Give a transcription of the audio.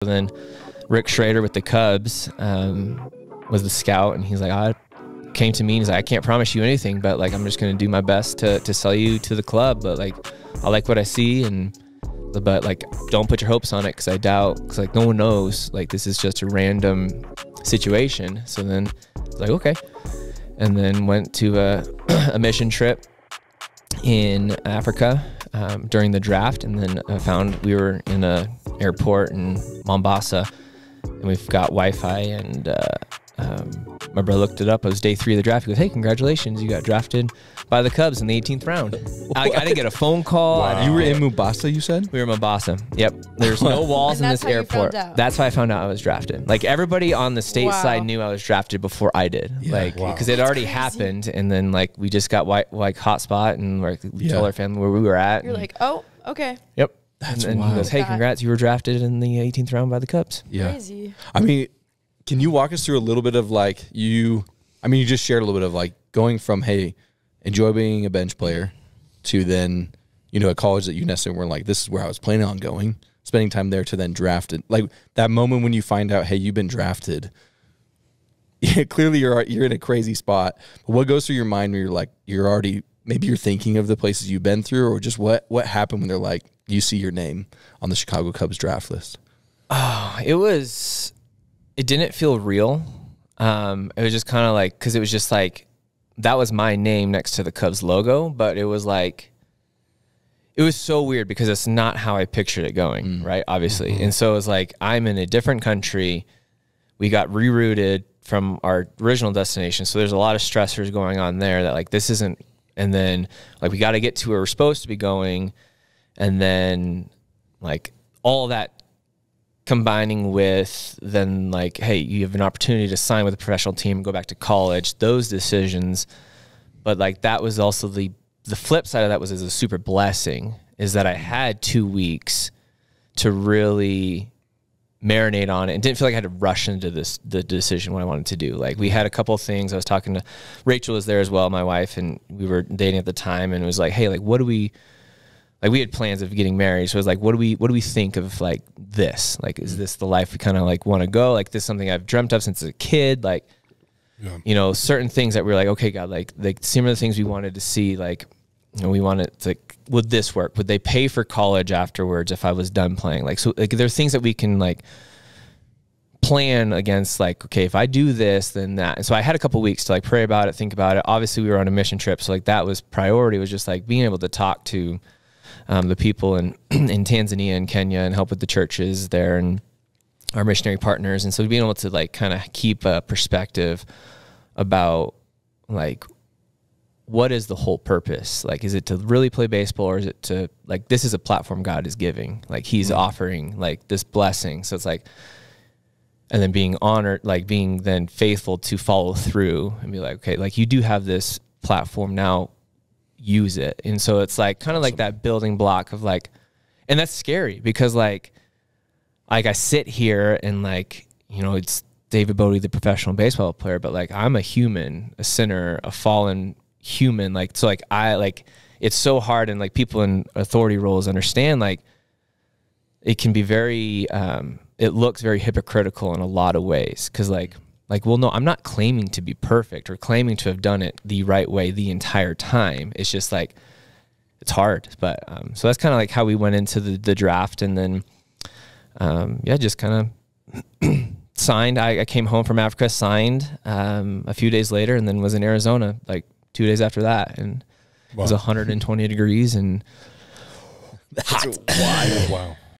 Then Rick Schrader with the Cubs was the scout, and he's like, came to me and he's like, I can't promise you anything, but like I'm just gonna do my best to sell you to the club, but like I like what I see, but like don't put your hopes on it because I doubt, because like no one knows, like this is just a random situation. So then I was like, okay, and then went to a mission trip in Africa during the draft, and then I found we were in a airport in Mombasa, and we've got Wi-Fi, and my brother looked it up. It was day 3 of the draft. He goes, hey, congratulations, you got drafted by the Cubs in the 18th round. I didn't get a phone call. Wow. You were in Mombasa, you said? We were in Mombasa. Yep. There's no walls in this airport. That's how I found out I was drafted. Like everybody on the state side knew I was drafted before I did. Yeah. Like, because it already happened, and then like we just got like hotspot, and like we told our family where we were at. You're like, oh, okay. Yep. And then he goes, hey, congrats, you were drafted in the 18th round by the Cubs. Yeah. Crazy. I mean, can you walk us through a little bit of like you just shared a little bit of like going from, hey, enjoy being a bench player, to then, you know, a college that you necessarily weren't like, this is where I was planning on going, spending time there, to then drafted. Like that moment when you find out, hey, you've been drafted. Yeah, clearly you're in a crazy spot. But what goes through your mind when you're like, maybe you're thinking of the places you've been through, or just what happened when they're like, you see your name on the Chicago Cubs draft list? Oh, it didn't feel real. It was just kind of like, because it was just like, that was my name next to the Cubs logo, but it was like, it was so weird because it's not how I pictured it going, right? Obviously. And so it was like, I'm in a different country. We got rerouted from our original destination. So there's a lot of stressors going on there that like, this isn't, and then like, we got to get to where we're supposed to be going. And then like all that combining with then like, hey, you have an opportunity to sign with a professional team, go back to college, those decisions. But like that was also the flip side of that was, as a super blessing, is that I had 2 weeks to really marinate on it and didn't feel like I had to rush into the decision what I wanted to do. Like we had a couple of things. I was talking to Rachel, was there as well, my wife, and we were dating at the time, and it was like, hey, like what do we, like we had plans of getting married. So it was like, what do we think of like this? Like, is this the life we kind of like want to go? Like this is something I've dreamt of since a kid. Like, you know, certain things that we were like, okay, God, like similar things we wanted to see. Like, you know, we wanted to, like, would this work? Would they pay for college afterwards if I was done playing? Like, so like there's things that we can like plan against, like, okay, if I do this, then that. And so I had a couple weeks to like pray about it, think about it. Obviously we were on a mission trip. So like that was priority, was just like being able to talk to the people in Tanzania and Kenya and help with the churches there and our missionary partners. And so being able to like kind of keep a perspective about like, what is the whole purpose? Like, is it to really play baseball, or is it to like, this is a platform God is giving, like he's offering like this blessing. So it's like, and then being honored, like being then faithful to follow through and be like, okay, like you do have this platform now, use it. And so it's like kind of like that building block of like, and that's scary because like I sit here and like, you know, it's David Bote, the professional baseball player, but like I'm a human, a sinner, a fallen human. Like, so like it's so hard, and like people in authority roles understand like it can be very it looks very hypocritical in a lot of ways, because like well, no, I'm not claiming to be perfect or claiming to have done it the right way the entire time. It's just like, it's hard. But so that's kind of like how we went into the draft. And then, yeah, just kind of signed. I came home from Africa, signed a few days later, and then was in Arizona like 2 days after that. And it was 120 degrees and hot. Wild. Wow.